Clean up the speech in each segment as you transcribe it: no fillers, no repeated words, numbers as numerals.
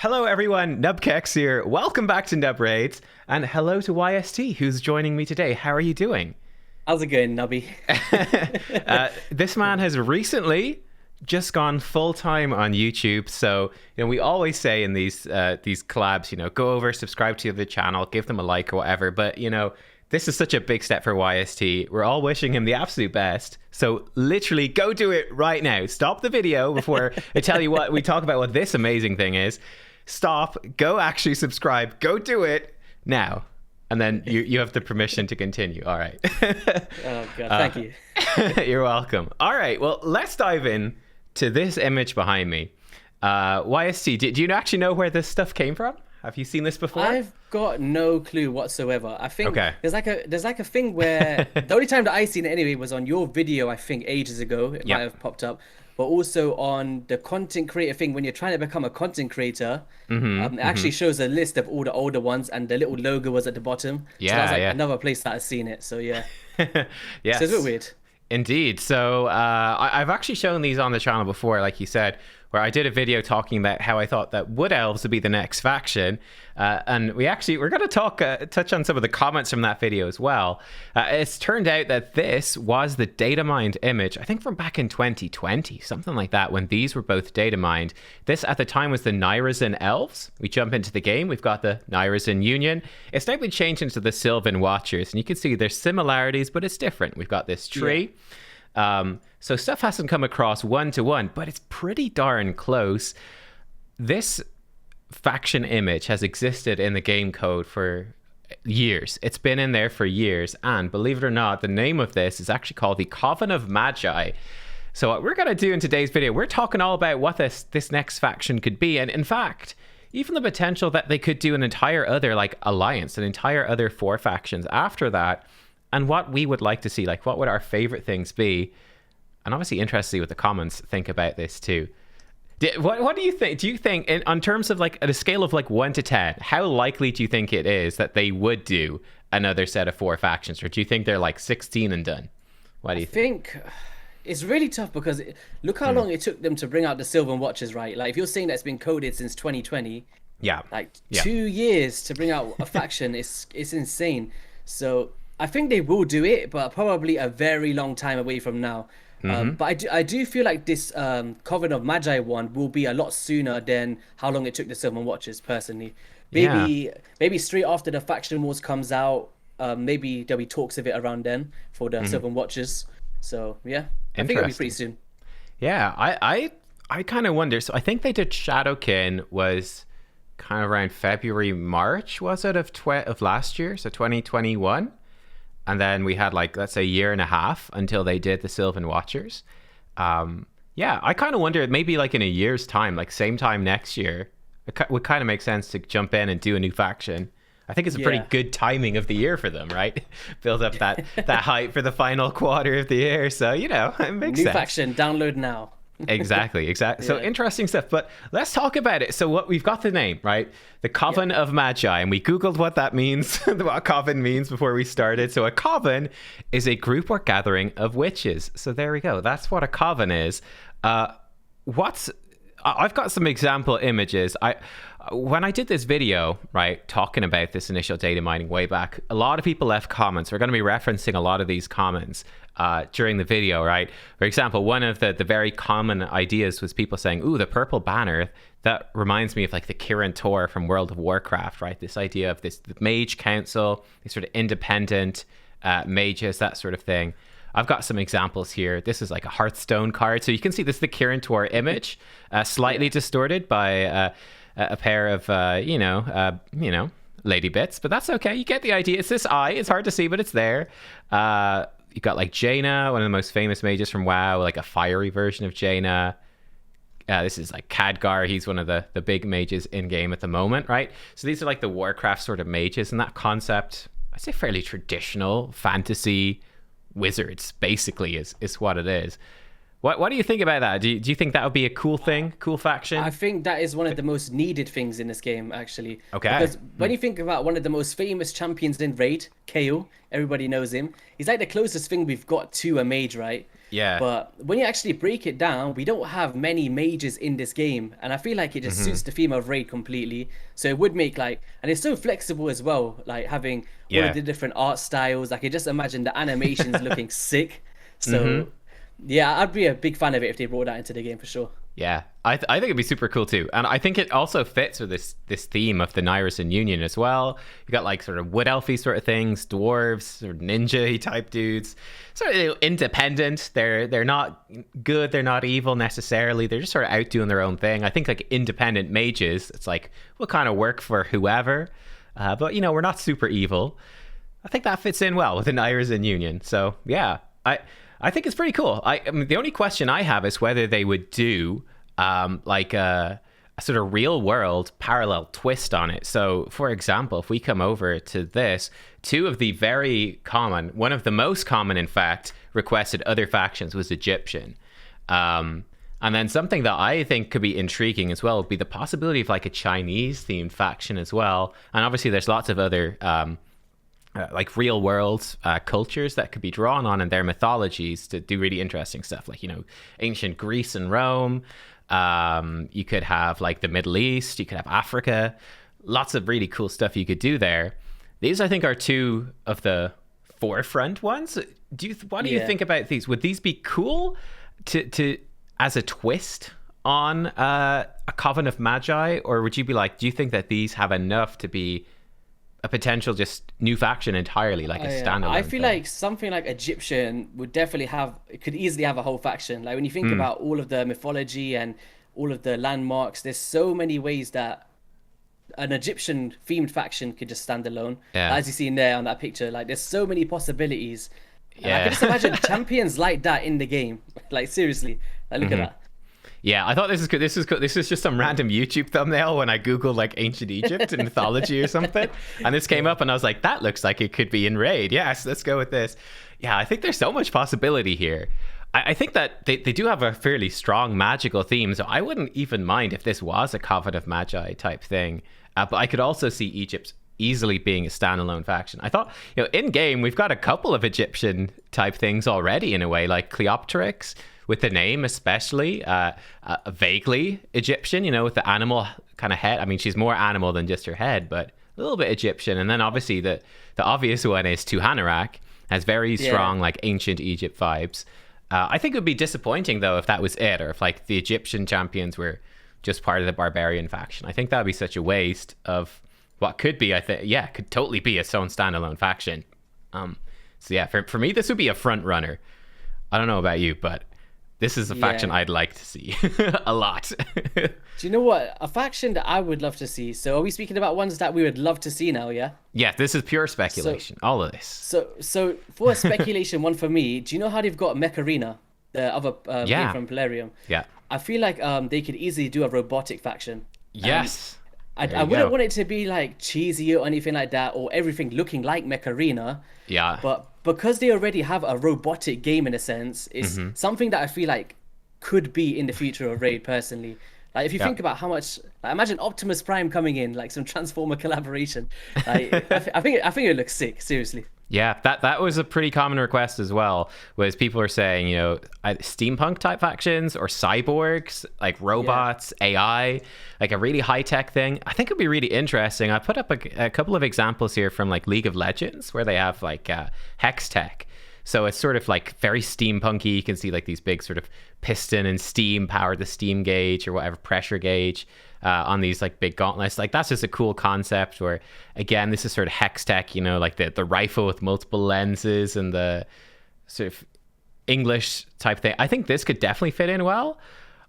Hello everyone, nubkeks here. Welcome back to Nub Raids, and hello to YST, who's joining me today. How are you doing? How's it going, Nubby? This man has recently just gone full time on YouTube. So we always say in these collabs, go over, subscribe to the channel, give them a like or whatever. But this is such a big step for YST. We're all wishing him the absolute best. So literally, go do it right now. Stop the video before I tell you what we talk about. What this amazing thing is. Stop. Go actually subscribe. Go do it now. And then you have the permission to continue. All right. Oh, God. Thank you. You're welcome. All right. Well, let's dive in to this image behind me. YST, do you actually know where this stuff came from? Have you seen this before? I've got no clue whatsoever. I think Okay. there's like a thing where the only time that I seen it anyway was on your video, I think ages ago. It might have popped up. But also on the content creator thing, when you're trying to become a content creator, it actually shows a list of all the older ones, and the little logo was at the bottom. Yeah, so that's like yeah. another place that I've seen it. So yeah, Yes. so it's a bit weird. Indeed. So I've actually shown these on the channel before, like you said, where I did a video talking about how I thought that Wood Elves would be the next faction. And we're going to touch on some of the comments from that video as well. It's turned out that this was the data mined image, I think from back in 2020, something like that, when these were both data mined. This at the time was the Nyrazin Elves. We jump into the game. We've got the Nyrazin Union. It's now been changed into the Sylvan Watchers. And you can see there's similarities, but it's different. We've got this tree. Yeah. So stuff hasn't come across one-to-one, but it's pretty darn close. This faction image has existed in the game code for years. It's been in there for years, and believe it or not, the name of this is actually called the Coven of Magi. So what we're going to do in today's video, we're talking all about what this next faction could be, and in fact, even the potential that they could do an entire other alliance, an entire other 4 factions after that. And what we would like to see, what would our favorite things be? And obviously interested to see what the comments think about this too. What do you think? Do you think, on terms of at a scale of 1 to 10, how likely do you think it is that they would do another set of 4 factions? Or do you think they're 16 and done? What do you think? I think it's really tough because look how long it took them to bring out the Sylvan Watchers, right? Like if you're saying that it's been coded since 2020, yeah, 2 years to bring out a faction, it's insane. So I think they will do it, but probably a very long time away from now. But I do feel like this Coven of Magi one will be a lot sooner than how long it took the Sylvan Watchers, personally. Maybe straight after the Faction Wars comes out, maybe there'll be talks of it around then for the Sylvan Watchers. So yeah, I think it'll be pretty soon. Yeah, I kind of wonder. So I think they did Shadowkin was kind of around February, March, was it, of last year, so 2021. And then we had let's say a year and a half until they did the Sylvan Watchers. Yeah, I kind of wonder, maybe in a year's time, same time next year, it would kind of make sense to jump in and do a new faction. I think it's a pretty good timing of the year for them, right? Build up that hype for the final quarter of the year. So, it makes sense. New faction, download now. Exactly. So interesting stuff, but let's talk about it. So we've got the name, right? The Coven of Magi, and we Googled what that means, what coven means before we started. So a coven is a group or gathering of witches. So there we go. That's what a coven is. I've got some example images. When I did this video, right, talking about this initial data mining way back, a lot of people left comments. We're going to be referencing a lot of these comments during the video, right? For example, one of the very common ideas was people saying, ooh, the purple banner, that reminds me of the Kirin Tor from World of Warcraft, right? This idea of the mage council, these sort of independent mages, that sort of thing. I've got some examples here. This is a Hearthstone card. So you can see this is the Kirin Tor image, slightly distorted by a pair of, lady bits, but that's okay. You get the idea. It's this eye. It's hard to see, but it's there. You've got Jaina, one of the most famous mages from WoW, a fiery version of Jaina. This is Khadgar. He's one of the big mages in game at the moment, right? So these are the Warcraft sort of mages, and that concept, I'd say fairly traditional fantasy wizards, basically, is what it is. What do you think about that? Do you think that would be a cool thing, cool faction? I think that is one of the most needed things in this game, actually. Okay. Because when you think about one of the most famous champions in Raid, Kayle, everybody knows him. He's the closest thing we've got to a mage, right? Yeah. But when you actually break it down, we don't have many mages in this game, and I feel like it just suits the theme of raid completely. So it would make like, and it's so flexible as well, like having all of Yeah. the different art styles. I could just imagine the animations looking sick. Hmm. So yeah, I'd be a big fan of it if they brought that into the game for sure. Yeah, I think it'd be super cool too, and I think it also fits with this theme of the Nyrison Union as well. You got like sort of wood elfy sort of things, dwarves, sort of ninja type dudes, sort of independent. They're not good, they're not evil necessarily. They're just sort of out doing their own thing. I think like independent mages, it's like we'll kind of work for whoever, but you know we're not super evil. I think that fits in well with the Nyrison Union. So yeah, I think it's pretty cool. I mean, the only question I have is whether they would do like a sort of real world parallel twist on it. So, for example, if we come over to this, two of the very common, one of the most common, in fact, requested other factions was Egyptian. And then something that I think could be intriguing as well would be the possibility of like a Chinese themed faction as well. And obviously, there's lots of other like real world cultures that could be drawn on in their mythologies to do really interesting stuff, like, you know, ancient Greece and Rome. You could have like the Middle East, you could have Africa, lots of really cool stuff you could do there. These I think are two of the forefront ones. What do you think about these? Would these be cool to as a twist on a Coven of Magi, or would you be like, do you think that these have enough to be a potential just new faction entirely, like a standalone I feel thing? like something like Egyptian would definitely have, it could easily have a whole faction. Like when you think about all of the mythology and all of the landmarks, there's so many ways that an Egyptian themed faction could just stand alone. Yeah. As you see in there on that picture, like there's so many possibilities. And I Yeah. can just imagine champions like that in the game. Like seriously, like look at that. Yeah, I thought this is good. This is good. This is just some random YouTube thumbnail when I googled like ancient Egypt and mythology or something, and this came up, and I was like, that looks like it could be in Raid. Yes, let's go with this. Yeah, I think there's so much possibility here. I think that they do have a fairly strong magical theme, so I wouldn't even mind if this was a Coven of Magi type thing. But I could also see Egypt easily being a standalone faction. I thought, you know, in game we've got a couple of Egyptian type things already in a way, like Cleoptrix, with the name especially, vaguely Egyptian, you know, with the animal kind of head. I mean, she's more animal than just her head, but a little bit Egyptian. And then obviously the obvious one is Tuhanarak, has very strong like ancient Egypt vibes. I think it would be disappointing though if that was it, or if like the Egyptian champions were just part of the barbarian faction. I think that would be such a waste of what could be, I think, yeah, could totally be its own standalone faction. So yeah, for me, this would be a front runner. I don't know about you, but this is a faction I'd like to see a lot. Do you know what? A faction that I would love to see. So are we speaking about ones that we would love to see now, yeah? Yeah, this is pure speculation. All of this. So for a speculation one for me, do you know how they've got Mech Arena, the other game from Polarium? Yeah. I feel like they could easily do a robotic faction. Yes. I wouldn't want it to be like cheesy or anything like that, or everything looking like Mech Arena. Yeah. But because they already have a robotic game in a sense, it's something that I feel like could be in the future of Raid personally. Like if you think about how much, like, imagine Optimus Prime coming in, like some Transformer collaboration. Like, I think it looks sick. Seriously. Yeah, that was a pretty common request as well, was people are saying, you know, steampunk type factions or cyborgs, like robots, AI, like a really high-tech thing. I think it'd be really interesting. I put up a couple of examples here from like League of Legends where they have like hex tech. So it's sort of like very steampunky. You can see like these big sort of piston and steam power, the steam gauge or whatever, pressure gauge on these like big gauntlets. Like that's just a cool concept where, again, this is sort of hex tech, you know, like the rifle with multiple lenses and the sort of English type thing. I think this could definitely fit in well.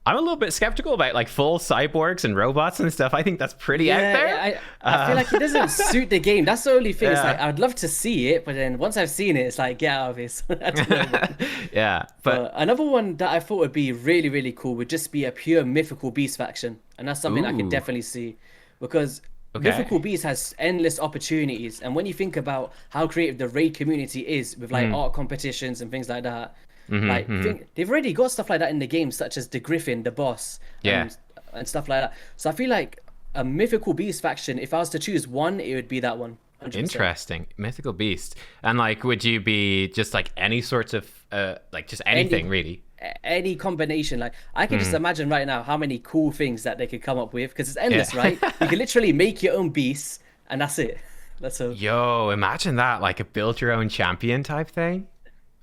I'm a little bit skeptical about like full cyborgs and robots and stuff. I think that's pretty out there. I feel like it doesn't suit the game. That's the only thing. It's like I'd love to see it, but then once I've seen it, it's like get out of this. I don't know. Yeah, but another one that I thought would be really really cool would just be a pure mythical beast faction, and that's something I could definitely see, because mythical beast has endless opportunities, and when you think about how creative the raid community is with like art competitions and things like that. They've already got stuff like that in the game, such as the Griffin, the boss, and stuff like that. So I feel like a mythical beast faction, if I was to choose one, it would be that one. 100%. Interesting. Mythical beast. And like, would you be just like any sorts of like just anything Any really? any combination, like I can just imagine right now how many cool things that they could come up with because it's Yeah. endless, right? You can literally make your own beasts, and that's it. That's a Yo, imagine that, like a build your own champion type thing.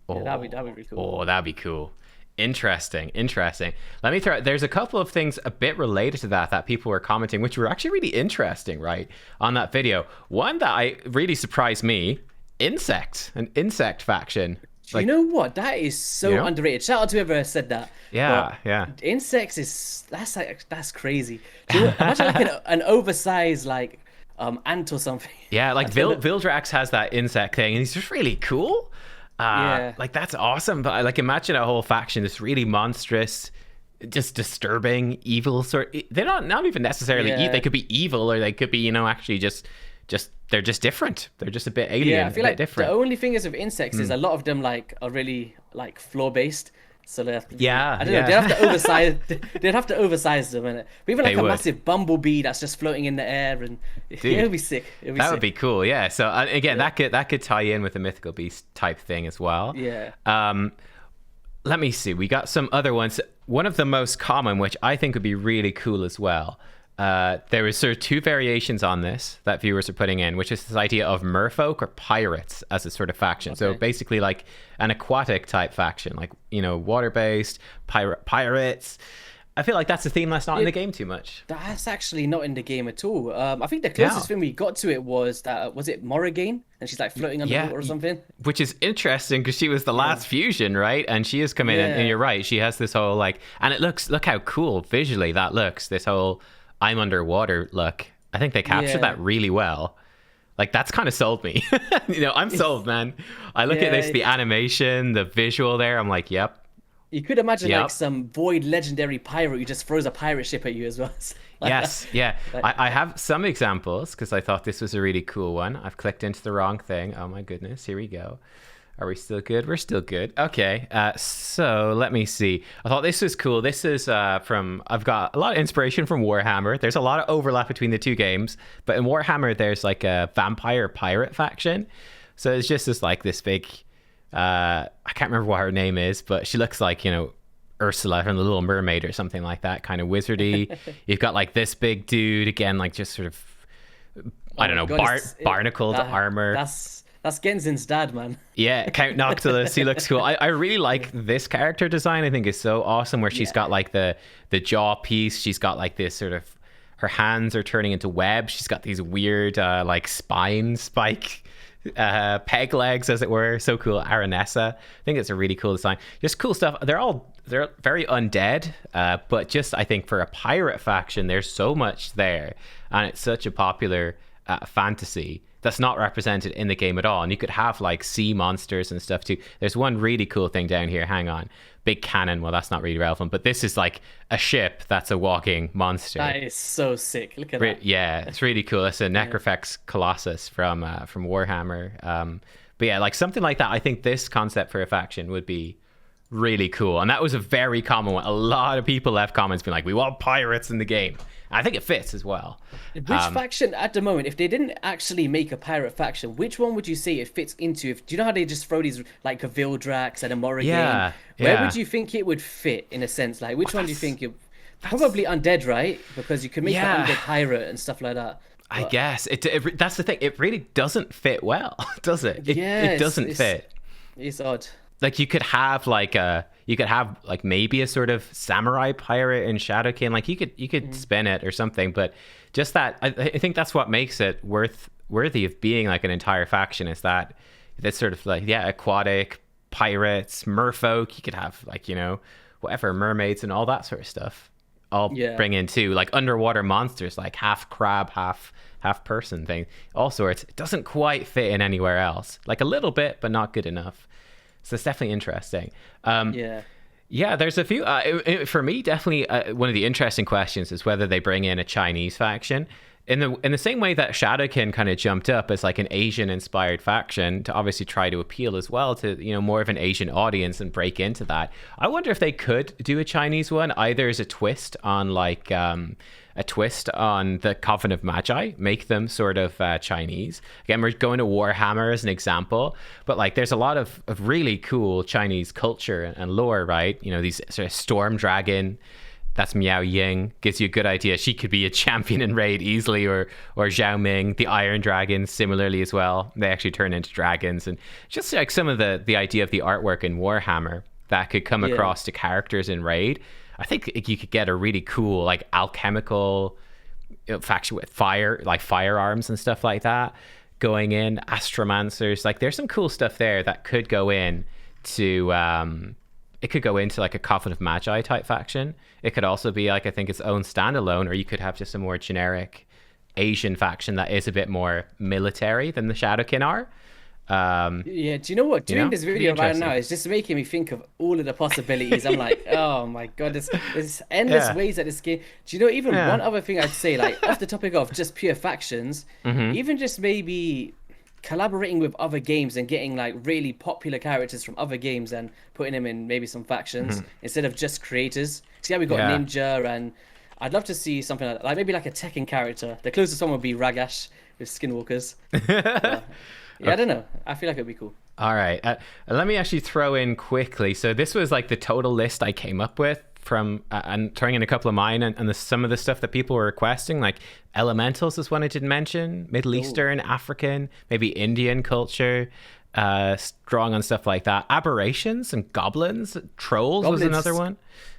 yeah, Oh, that'd be really cool. oh, that'd be cool. Interesting, interesting. Let me throw. There's a couple of things a bit related to that people were commenting, which were actually really interesting, right, on that video. One that I really surprised me: an insect faction. You know what? That is so You know? underrated. Shout out to whoever said that. Yeah, But yeah, insects is that's crazy. Do you imagine like an oversized like ant or something? yeah. Like Vildrax has that insect thing, and he's just really cool. Yeah. Like that's awesome. But like, imagine a whole faction that's really monstrous, just disturbing, evil sort. They're not even necessarily. Yeah. They could be evil, or they could be, actually just they're just different. They're just a bit alien, Yeah, I feel a bit like different. the only thing is with insects is a lot of them like are really like floor based. So they have to Yeah, I don't yeah. know, they'd have to oversize they'd have to oversize them, and even like They a would. massive bumblebee that's just floating in the air, and it would be sick. It would be That sick. would be cool. Yeah. So again, that could tie in with the mythical beast type thing as well. Yeah. Let me see. We got some other ones. One of the most common, which I think would be really cool as well. There was sort of two variations on this that viewers are putting in, which is this idea of merfolk or pirates as a sort of faction. So Okay. basically like an aquatic type faction, like, water-based pirates. I feel like that's a theme that's not in the game too much. That's actually not in the game at all. I think the closest thing we got to it was that was it Morrigan, and she's like floating underwater or something. Which is interesting because she was the last fusion, right? And she has come in, and Yeah. you're right. She has this whole like, and look how cool visually that looks. This whole I'm underwater look. I think they captured Yeah. that really well. Like that's kind of sold me. I'm sold, man. I look at this, Yeah. the animation, the visual there. I'm like, yep. You could imagine Yep. like some void legendary pirate who just throws a pirate ship at you as well. Like Yes, yeah. Like- I have some examples because I thought this was a really cool one. I've clicked into the wrong thing. Oh my goodness, here we go. Are we still good? We're still good. Okay, so let me see. I thought this was cool. This is I've got a lot of inspiration from Warhammer. There's a lot of overlap between the two games, but in Warhammer, there's like a vampire pirate faction. So it's just this big, I can't remember what her name is, but she looks like, Ursula from the Little Mermaid or something like that, kind of wizardy. You've got like this big dude again, like just sort of, I don't know, God, barnacled armor. That's Genzin's dad, man. Yeah, Count Noctilus, he looks cool. I really like this character design. I think is so awesome where she's got like the jaw piece. She's got like this sort of, her hands are turning into webs. She's got these weird like spine spike peg legs, as it were. So cool. Aranessa. I think it's a really cool design. Just cool stuff. They're very undead, but just I think for a pirate faction, there's so much there, and it's such a popular fantasy that's not represented in the game at all. And you could have like sea monsters and stuff too. There's one really cool thing down here. Hang on. Big cannon. Well, that's not really relevant, but this is like a ship that's a walking monster. That is so sick. Look at that. Yeah, it's really cool. It's a Necrofex Colossus from Warhammer. But yeah, like something like that. I think this concept for a faction would be really cool. And that was a very common one. A lot of people left comments being like, we want pirates in the game. I think it fits as well. Which faction at the moment, if they didn't actually make a pirate faction, which one would you say it fits into? Do you know how they just throw these like a Vildrax and a Morrigan? Yeah, Where yeah. would you think it would fit in a sense? Like which one do you think it? Probably undead, right? Because you can make Yeah. an undead pirate and stuff like that. I guess that's the thing. It really doesn't fit well, does it? It doesn't fit. It's odd. Like you could have like maybe a sort of samurai pirate in Shadowkin. Like you could spin it or something, but just that I think that's what makes it worthy of being like an entire faction, is that that's sort of like aquatic pirates, merfolk. You could have like whatever, mermaids and all that sort of stuff. I'll bring in too, like underwater monsters, like half crab, half person thing, all sorts. It doesn't quite fit in anywhere else. Like a little bit, but not good enough. So it's definitely interesting. Yeah, there's a few. For me, definitely one of the interesting questions is whether they bring in a Chinese faction. in the same way that Shadowkin kind of jumped up as like an Asian inspired faction to obviously try to appeal as well to, you know, more of an Asian audience and break into that. I wonder if they could do a Chinese one, either as a twist on like a twist on the Coven of Magi, make them sort of Chinese. Again, we're going to Warhammer as an example, but like there's a lot of really cool Chinese culture and lore, right? You know, these sort of storm dragon, that's Miao Ying, gives you a good idea. She could be a champion in Raid easily, or Zhao Ming. The Iron Dragons, similarly as well. They actually turn into dragons. And just like some of the idea of the artwork in Warhammer that could come across to characters in Raid, I think you could get a really cool, like, alchemical faction with fire, like firearms and stuff like that going in. Astromancers. Like, there's some cool stuff there that could go in to... it could go into like a Coven of Magi type faction. It could also be like, I think, its own standalone, or you could have just a more generic Asian faction that is a bit more military than the Shadowkin are. Yeah, do you know what? Doing this video right now is just making me think of all of the possibilities. I'm like, oh my god, there's endless ways at this game. Do you know, even one other thing I'd say, like off the topic of just pure factions, even just maybe collaborating with other games and getting like really popular characters from other games and putting them in maybe some factions instead of just creators. See how we got Ninja, and I'd love to see something like maybe like a Tekken character. The closest one would be Ragash with Skinwalkers. Yeah, I don't know. I feel like it'd be cool. All right. Let me actually throw in quickly. So this was like the total list I came up with from and throwing in a couple of mine and some of the stuff that people were requesting, like elementals is one I didn't mention, Middle Eastern, African, maybe Indian culture, strong on stuff like that. Aberrations and goblins, trolls was another one.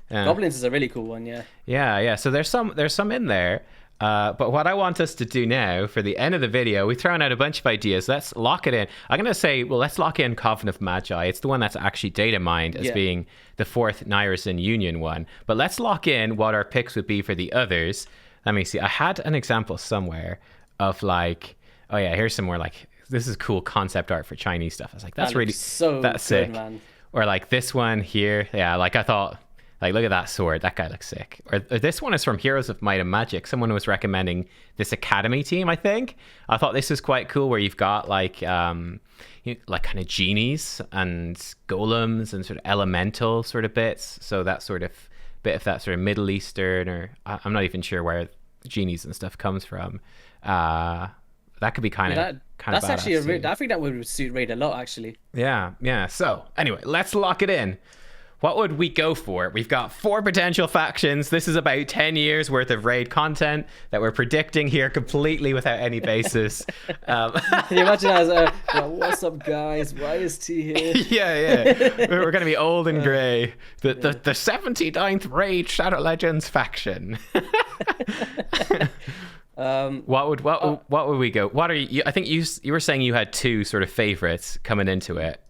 Goblins is a really cool one, yeah. Yeah. So there's some in there. But what I want us to do now for the end of the video, we've thrown out a bunch of ideas. Let's lock it in. I'm going to say, well, let's lock in Coven of Magi. It's the one that's actually data mined as being the fourth Nyrison Union one. But let's lock in what our picks would be for the others. Let me see. I had an example somewhere of like, oh yeah, here's some more like, this is cool concept art for Chinese stuff. I was like, that's really, that's sick. Man. Or like this one here. Yeah, like I thought, like, look at that sword. That guy looks sick. Or this one is from Heroes of Might and Magic. Someone was recommending this Academy team, I think. I thought this was quite cool, where you've got like like kind of genies and golems and sort of elemental sort of bits. So that sort of bit of that sort of Middle Eastern, or I'm not even sure where genies and stuff comes from. That could be kind of that's actually I think that would suit Raid a lot, actually. Yeah. So anyway, let's lock it in. What would we go for? We've got 4 potential factions. This is about 10 years worth of Raid content that we're predicting here completely without any basis. Can you imagine as what's up, guys? Why is T here? Yeah. We're going to be old and grey. The 79th Raid Shadow Legends faction. What would we go? What are you? I think you were saying you had 2 sort of favorites coming into it.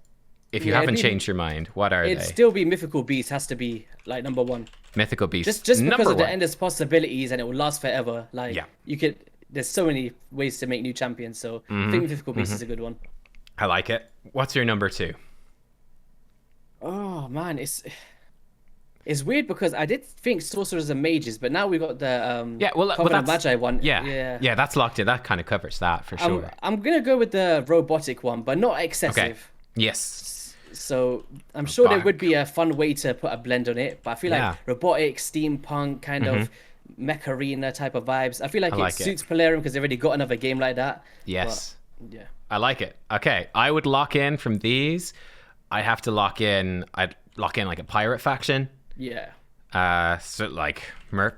If you haven't changed your mind, what are they? It'd still be Mythical Beast, has to be like number 1. Mythical Beast. Just because of the endless possibilities, and it will last forever. Like you could, there's so many ways to make new champions. So I think Mythical Beast is a good one. I like it. What's your number 2? Oh man, it's weird because I did think Sorcerers and Mages, but now we got the Coven of Magi one. Yeah, that's locked in. That kind of covers that for sure. I'm gonna go with the Robotic one, but not excessive. Okay. Yes. So I'm sure there would be a fun way to put a blend on it, but I feel like robotic, steampunk, kind of mech arena type of vibes. I feel like it suits Polarium because they already got another game like that. Yes. But, yeah. I like it. Okay, I would lock in from these. I'd lock in like a pirate faction. Yeah. So like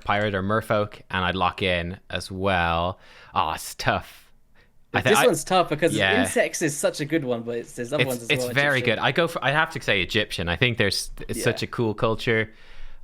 pirate or merfolk, and I'd lock in as well. Oh, it's tough. This one's tough because insects is such a good one, but there's other ones as well. It's very good. I have to say Egyptian. I think it's such a cool culture.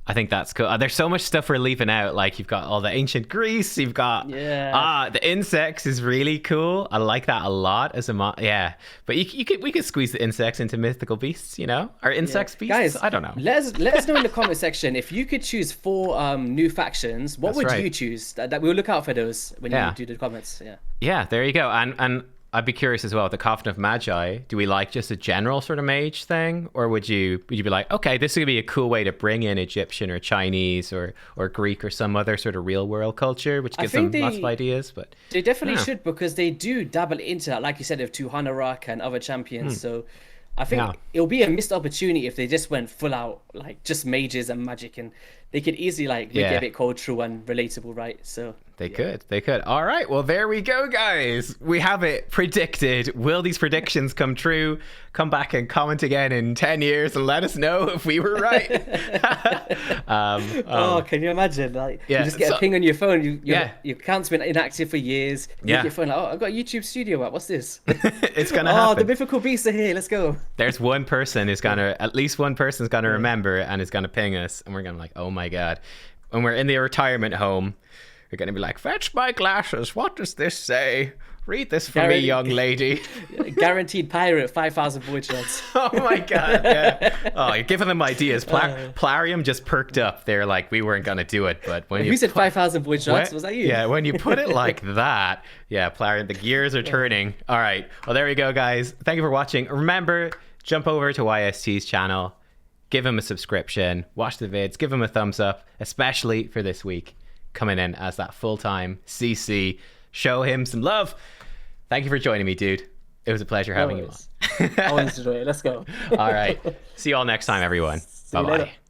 I think that's cool. There's so much stuff we're leaving out. Like you've got all the ancient Greece. You've got the insects is really cool. I like that a lot as a But we could squeeze the insects into mythical beasts. You know, are insects beasts? Guys, I don't know. Let us know in the comment section if you could choose 4 new factions. What would you choose? That we'll look out for those when you do the comments. Yeah. Yeah, there you go. And I'd be curious as well with the Coven of Magi. Do we like just a general sort of mage thing, or would you be like, okay, this would be a cool way to bring in Egyptian or Chinese or Greek or some other sort of real world culture, which gives them lots of ideas? But they definitely should, because they do dabble into that, like you said, of Tuhana Rock and other champions. So I think it'll be a missed opportunity if they just went full out, like just mages and magic, and they could easily like make it a bit cultural and relatable, right? So they could. All right, well, there we go, guys. We have it predicted. Will these predictions come true? Come back and comment again in 10 years and let us know if we were right. Can you imagine? Like, you just get a ping on your phone. Your account's been inactive for years. You get your phone like, I've got a YouTube studio app. What's this? It's gonna happen. The mythical beasts are here. Let's go. There's one person who's gonna, at least one person's gonna remember and is gonna ping us, and we're gonna be like, oh my god. When we're in the retirement home, we're going to be like, fetch my glasses. What does this say? Read this for me, young lady. Guaranteed pirate, 5,000 void shots. Oh my god, yeah. Oh, you're giving them ideas. Plarium just perked up. They're like, we weren't going to do it, but when you said 5,000 void shots, was that you? Yeah, when you put it like that, Plarium, the gears are turning. All right, well, there we go, guys. Thank you for watching. Remember, jump over to YST's channel. Give him a subscription. Watch the vids. Give him a thumbs up, especially for this week. Coming in as that full-time CC. Show him some love. Thank you for joining me, dude. It was a pleasure having you on. Always enjoy it. Let's go. All right. See you all next time, everyone. Bye-bye.